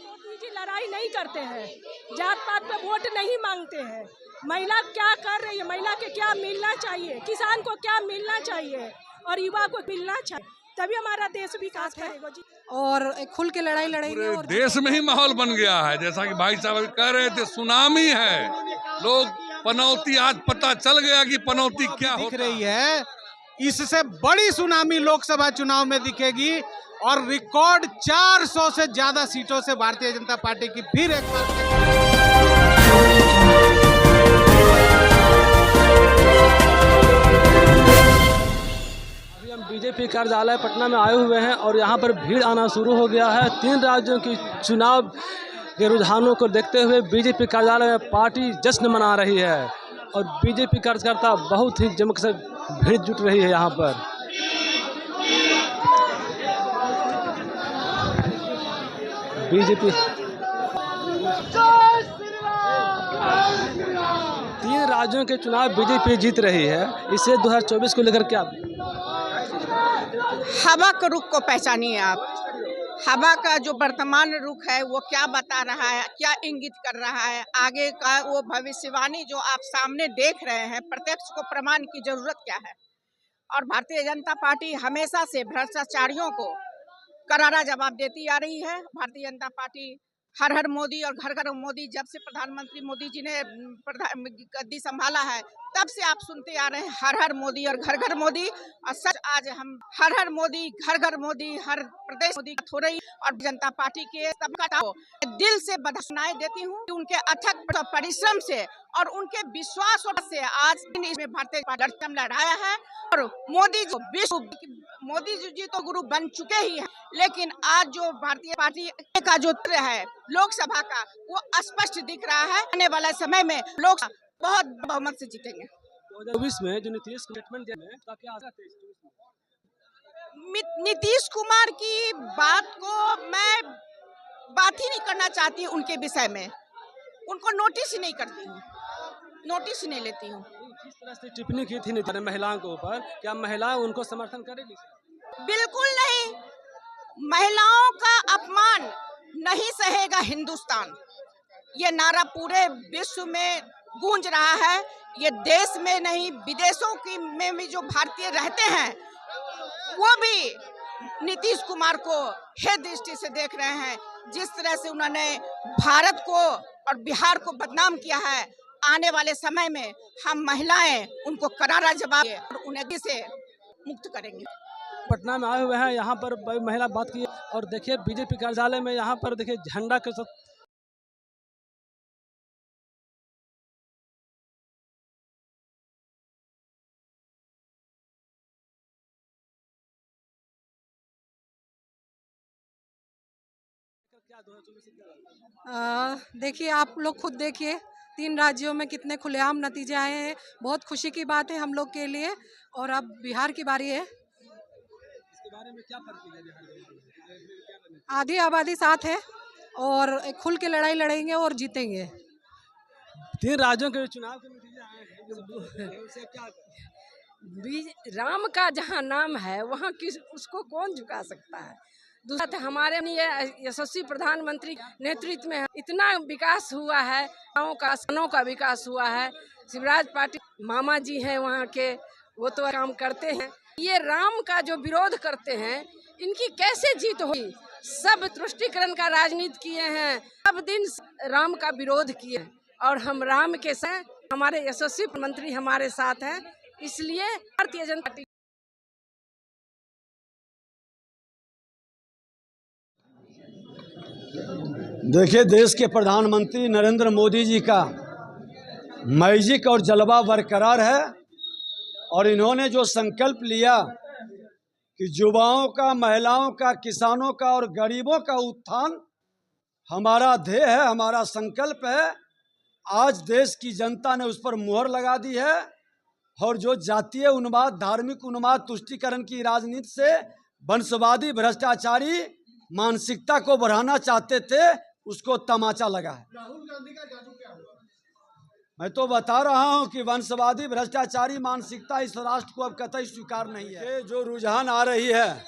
मोदी जी लड़ाई नहीं करते हैं, जात पात पे वोट नहीं मांगते हैं। महिला क्या कर रही है, महिला के क्या मिलना चाहिए, किसान को क्या मिलना चाहिए और युवा को मिलना चाहिए, तभी हमारा देश विकास करेगा जी। और खुल के लड़ाई लड़ेंगे और देश में ही माहौल बन गया है। जैसा कि भाई साहब कह रहे थे, सुनामी है। लोग पनौती, आज पता चल गया कि पनौती क्या दिख होता रही है। इससे बड़ी सुनामी लोकसभा चुनाव में दिखेगी और रिकॉर्ड 400 से ज्यादा सीटों से भारतीय जनता पार्टी की फिर एक बार बीजेपी कार्यालय पटना में आए हुए हैं और यहाँ पर भीड़ आना शुरू हो गया है। 3 राज्यों की चुनाव के रुझानों को देखते हुए बीजेपी कार्यालय में पार्टी जश्न मना रही है और बीजेपी कार्यकर्ता बहुत ही जमक से भीड़ जुट रही है यहाँ पर। बीजेपी 3 राज्यों के चुनाव बीजेपी जीत रही है। इसे 2024 को लेकर क्या? हवा का रुख को पहचानिए आप। हवा का जो वर्तमान रुख है वो क्या बता रहा है, क्या इंगित कर रहा है, आगे का वो भविष्यवाणी जो आप सामने देख रहे हैं, प्रत्यक्ष को प्रमाण की जरूरत क्या है। और भारतीय जनता पार्टी हमेशा से भ्रष्टाचारियों को करारा जवाब देती आ रही है। भारतीय जनता पार्टी हर हर मोदी और घर घर मोदी, जब से प्रधानमंत्री मोदी जी ने गद्दी संभाला है तब से आप सुनते आ रहे हैं हर हर मोदी और घर घर मोदी। और सच आज हम हर हर मोदी, घर घर मोदी, हर प्रदेश मोदी हो रही। और जनता पार्टी के सबका दिल से बधाई देती हूँ कि उनके अथक परिश्रम से और उनके विश्वास से आज इसमें भारतीय पार्टी लड़ाया है। और मोदी जो विश्व मोदी जी तो गुरु बन चुके ही हैं, लेकिन आज जो भारतीय पार्टी का जो है लोकसभा का, वो स्पष्ट दिख रहा है। आने वाले समय में लोग बहुत बहुमत से जीतेंगे। 2024 में जो नीतीश स्टेटमेंट दिया है, क्या आशा है? नीतीश कुमार की बात को मैं बात ही नहीं करना चाहती उनके विषय में, उनको नोटिस ही नहीं करती हूँ, नोटिस ही नहीं लेती हूँ। जिस तरह से टिप्पणी की थी महिलाओं के ऊपर, क्या महिलाएं उनको समर्थन करेगी? बिल्कुल नहीं। महिलाओं का अपमान नहीं सहेगा हिंदुस्तान। ये नारा पूरे विश्व में गूंज रहा है। ये देश में नहीं, विदेशों की में भी जो भारतीय रहते हैं वो भी नीतीश कुमार को हे दृष्टि से देख रहे हैं। जिस तरह से उन्होंने भारत को और बिहार को बदनाम किया है, आने वाले समय में हम महिलाएं उनको करारा जवाब और उन्हें से मुक्त करेंगे। पटना में आए हुए हैं, यहाँ पर महिला बात की और देखिए बीजेपी कार्यालय में यहाँ पर देखिए झंडा के साथ देखिए, आप लोग खुद देखिए 3 राज्यों में कितने खुलेआम नतीजे आए हैं। बहुत खुशी की बात है हम लोग के लिए। और अब बिहार की बारी है। इसके बारे में क्या है? आधी आबादी साथ है और खुल के लड़ाई लड़ेंगे और जीतेंगे। 3 राज्यों के चुनाव के नतीजे आए हैं, उससे क्या? राम का जहाँ नाम है वहाँ किस उसको कौन झुका सकता है। दूसरा तो हमारे लिए यशस्वी प्रधानमंत्री नेतृत्व में इतना विकास हुआ है, गाँव का सनों का विकास हुआ है। शिवराज पाटिल मामा जी हैं वहाँ के, वो तो काम करते हैं। ये राम का जो विरोध करते हैं, इनकी कैसे जीत होगी? सब तुष्टीकरण का राजनीति किए हैं, सब दिन राम का विरोध किए हैं और हम राम के साथ, हमारे यशस्वी मंत्री हमारे साथ हैं। इसलिए भारतीय जनता पार्टी देखिए, देश के प्रधानमंत्री नरेंद्र मोदी जी का मैजिक और जलवा बरकरार है और इन्होंने जो संकल्प लिया कि युवाओं का, महिलाओं का, किसानों का और गरीबों का उत्थान हमारा ध्येय है, हमारा संकल्प है। आज देश की जनता ने उस पर मुहर लगा दी है और जो जातीय उन्माद, धार्मिक उन्माद, तुष्टीकरण की राजनीति से वंशवादी भ्रष्टाचारी मानसिकता को बढ़ाना चाहते थे, उसको तमाचा लगा है। राहुल गांधी का जादू क्या हुआ? मैं तो बता रहा हूं कि वंशवादी भ्रष्टाचारी मानसिकता इस राष्ट्र को अब कतई स्वीकार नहीं है। ये जो रुझान आ रही है,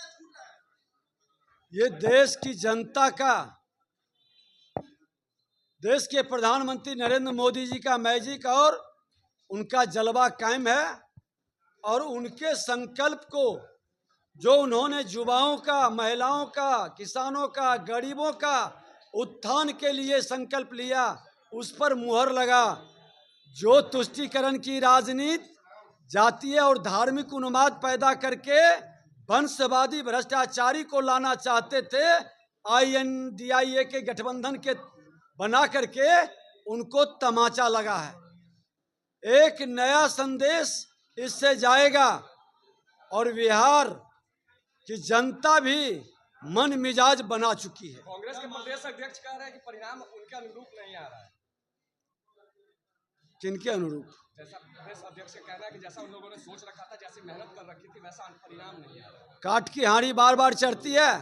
ये देश की जनता का, देश के प्रधानमंत्री नरेंद्र मोदी जी का मैजिक और उनका जलवा कायम है। और उनके संकल्प को जो उन्होंने युवाओं का, महिलाओं का, किसानों का, गरीबों का उत्थान के लिए संकल्प लिया, उस पर मुहर लगा। जो तुष्टीकरण की राजनीति, जातीय और धार्मिक उन्माद पैदा करके वंशवादी भ्रष्टाचारी को लाना चाहते थे, INDIA के गठबंधन के बना करके उनको तमाचा लगा है। एक नया संदेश इससे जाएगा और बिहार की जनता भी मन मिजाज बना चुकी है। कांग्रेस के प्रदेश अध्यक्ष कह रहे हैं कि परिणाम उनके अनुरूप नहीं आ रहा है। किनके अनुरूप? जैसा प्रदेश अध्यक्ष का कहना है कि जैसा उन लोगों ने सोच रखा था, जैसी मेहनत कर रखी थी, वैसा परिणाम नहीं आ रहा। काट की हांडी बार बार चढ़ती है।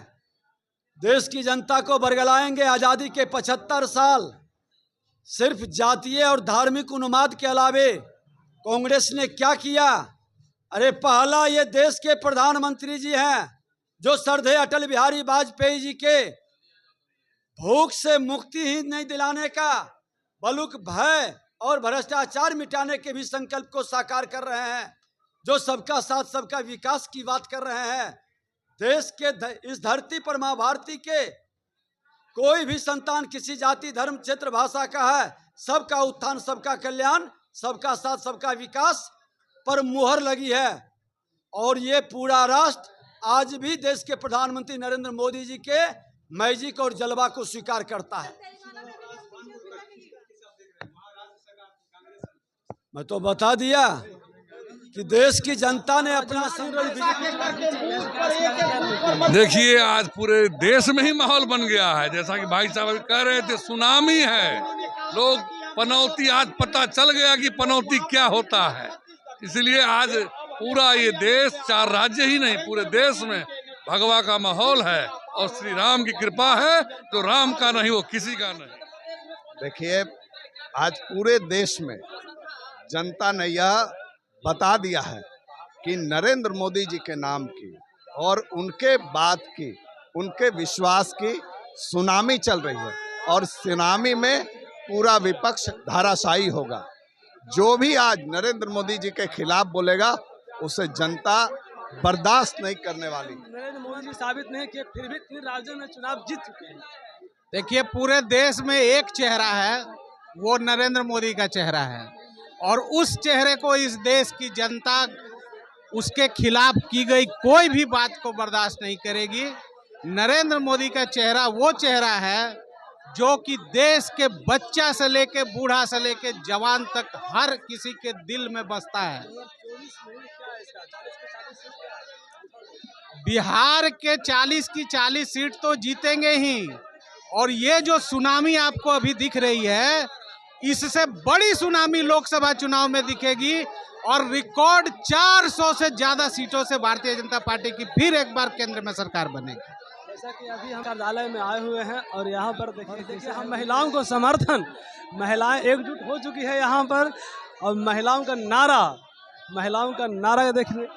देश की जनता को बरगलाएंगे। आजादी के 75 साल सिर्फ जातीय और धार्मिक उन्माद के अलावे कांग्रेस ने क्या किया? अरे पहला ये देश के प्रधानमंत्री जी हैं जो श्रद्धेय अटल बिहारी वाजपेयी जी के भूख से मुक्ति ही नहीं दिलाने का, बल्कि भय और भ्रष्टाचार मिटाने के भी संकल्प को साकार कर रहे हैं, जो सबका साथ सबका विकास की बात कर रहे हैं। देश के इस धरती पर मां भारती के कोई भी संतान किसी जाति, धर्म, क्षेत्र, भाषा का है, सबका उत्थान, सबका कल्याण, सबका साथ सबका विकास पर मुहर लगी है। और ये पूरा राष्ट्र आज भी देश के प्रधानमंत्री नरेंद्र मोदी जी के मैजिक और जलवा को स्वीकार करता है। मैं तो बता दिया कि देश की जनता ने अपना देखिए आज पूरे देश में ही माहौल बन गया है। जैसा कि भाई साहब कह रहे थे, सुनामी है। लोग पनौती, आज पता चल गया कि पनौती क्या होता है। इसलिए आज पूरा ये देश, 4 राज्य ही नहीं, पूरे देश में भगवा का माहौल है और श्री राम की कृपा है। जो राम का नहीं वो किसी का नहीं। देखिए आज पूरे देश में जनता ने यह बता दिया है कि नरेंद्र मोदी जी के नाम की और उनके बात की, उनके विश्वास की सुनामी चल रही है। और सुनामी में पूरा विपक्ष धाराशायी होगा। जो भी आज नरेंद्र मोदी जी के खिलाफ बोलेगा उसे जनता बर्दाश्त नहीं करने वाली। नरेंद्र मोदी जी साबित नहीं किए, फिर भी 3 राज्यों में चुनाव जीत चुके हैं। देखिए पूरे देश में एक चेहरा है, वो नरेंद्र मोदी का चेहरा है। और उस चेहरे को इस देश की जनता, उसके खिलाफ की गई कोई भी बात को बर्दाश्त नहीं करेगी। नरेंद्र मोदी का चेहरा वो चेहरा है जो कि देश के बच्चा से लेके बूढ़ा से लेके जवान तक हर किसी के दिल में बसता है। बिहार के 40 की 40 सीट तो जीतेंगे ही। और ये जो सुनामी आपको अभी दिख रही है, इससे बड़ी सुनामी लोकसभा चुनाव में दिखेगी। और रिकॉर्ड 400 से ज्यादा सीटों से भारतीय जनता पार्टी की फिर एक बार केंद्र में सरकार बनेगी। जैसा कि अभी हम कार्यालय में आए हुए हैं और यहाँ पर देखिए हम महिलाओं को समर्थन, महिलाएं एकजुट हो चुकी है यहाँ पर। और महिलाओं का नारा देखिए।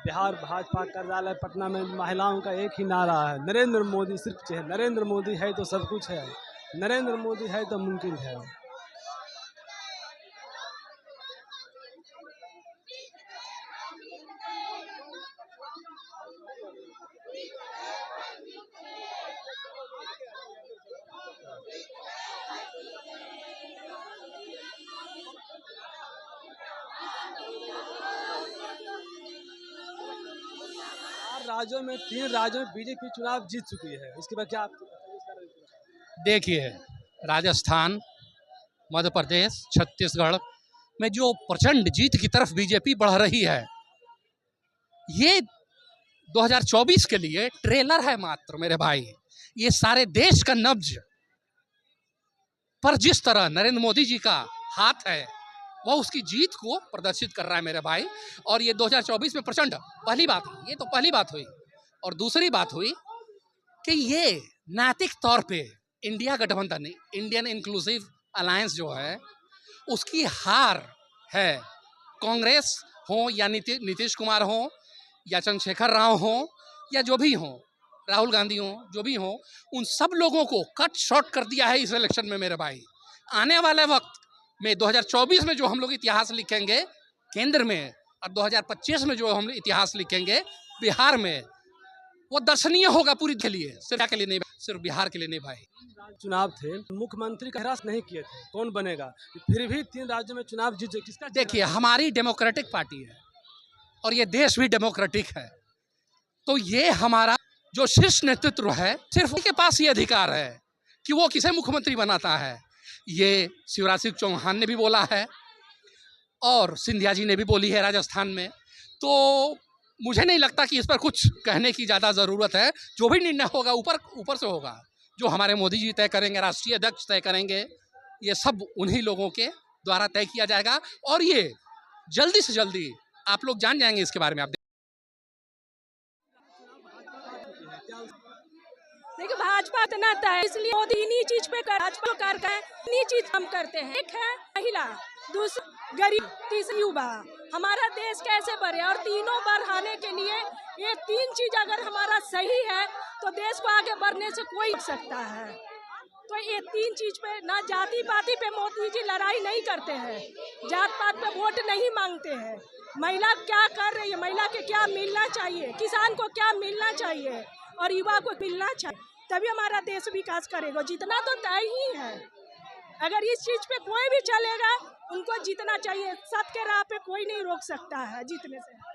बिहार भाजपा कार्यालय पटना में महिलाओं का एक ही नारा है, नरेंद्र मोदी सिर्फ चाहिए। नरेंद्र मोदी है तो सब कुछ है, नरेंद्र मोदी है तो मुमकिन है। राज्यों में 3 राज्यों में बीजेपी चुनाव जीत चुकी है। इसके बाद क्या आप देखिए, राजस्थान, मध्य प्रदेश, छत्तीसगढ़ में जो प्रचंड जीत की तरफ बीजेपी बढ़ रही है, ये 2024 के लिए ट्रेलर है मात्र मेरे भाई। ये सारे देश का नब्ज पर जिस तरह नरेंद्र मोदी जी का हाथ है, वह उसकी जीत को प्रदर्शित कर रहा है मेरे भाई। और ये 2024 में प्रचंड पहली बात, ये तो पहली बात हुई। और दूसरी बात हुई कि ये नैतिक तौर पे इंडिया गठबंधन, इंडियन इंक्लूसिव अलायंस जो है उसकी हार है। कांग्रेस हो या नीतीश कुमार हो या चंद्रशेखर राव हो या जो भी हो, राहुल गांधी हो, जो भी हो, उन सब लोगों को कट शॉर्ट कर दिया है इस इलेक्शन में मेरे भाई। आने वाले वक्त में 2024 में जो हम लोग इतिहास लिखेंगे केंद्र में और 2025 में जो हम इतिहास लिखेंगे बिहार में, वो दर्शनीय होगा पूरी के लिए, सिर्फ के लिए नहीं, सिर्फ बिहार के लिए नहीं भाई। चुनाव थे, मुख्यमंत्री का हरास नहीं किए थे, कौन बनेगा? फिर भी 3 राज्यों में चुनाव जीत, किसका? देखिए, हमारी डेमोक्रेटिक पार्टी है और ये देश भी डेमोक्रेटिक है, तो ये हमारा जो शीर्ष नेतृत्व है सिर्फ उनके पास ये अधिकार है कि वो किसे मुख्यमंत्री बनाता है। ये शिवराज सिंह चौहान ने भी बोला है और सिंधिया जी ने भी बोली है राजस्थान में, तो मुझे नहीं लगता कि इस पर कुछ कहने की ज़्यादा ज़रूरत है। जो भी निर्णय होगा ऊपर से होगा, जो हमारे मोदी जी तय करेंगे, राष्ट्रीय अध्यक्ष तय करेंगे, ये सब उन्हीं लोगों के द्वारा तय किया जाएगा और ये जल्दी से जल्दी आप लोग जान जाएंगे इसके बारे में। आप देखिए, भाजपा इतना है, इसलिए मोदी इन्हीं चीज पे भाजपा कर इन्हीं चीज हम करते हैं। एक है महिला, दूसरा गरीब, तीसरी युवा। हमारा देश कैसे बढ़े, और तीनों बढ़ाने के लिए ये 3 चीज अगर हमारा सही है तो देश को आगे बढ़ने से कोई नहीं सकता है। तो ये 3 चीज पे, ना जाति पाति पे मोदी जी लड़ाई नहीं करते हैं, जात पात पे वोट नहीं मांगते हैं। महिला क्या कर रही है, महिला के क्या मिलना चाहिए, किसान को क्या मिलना चाहिए और युवा को मिलना चाहिए, तभी हमारा देश विकास करेगा। जितना तो तय ही है, अगर इस चीज पे कोई भी चलेगा, उनको जीतना चाहिए। सत्य के राह पे कोई नहीं रोक सकता है जीतने से।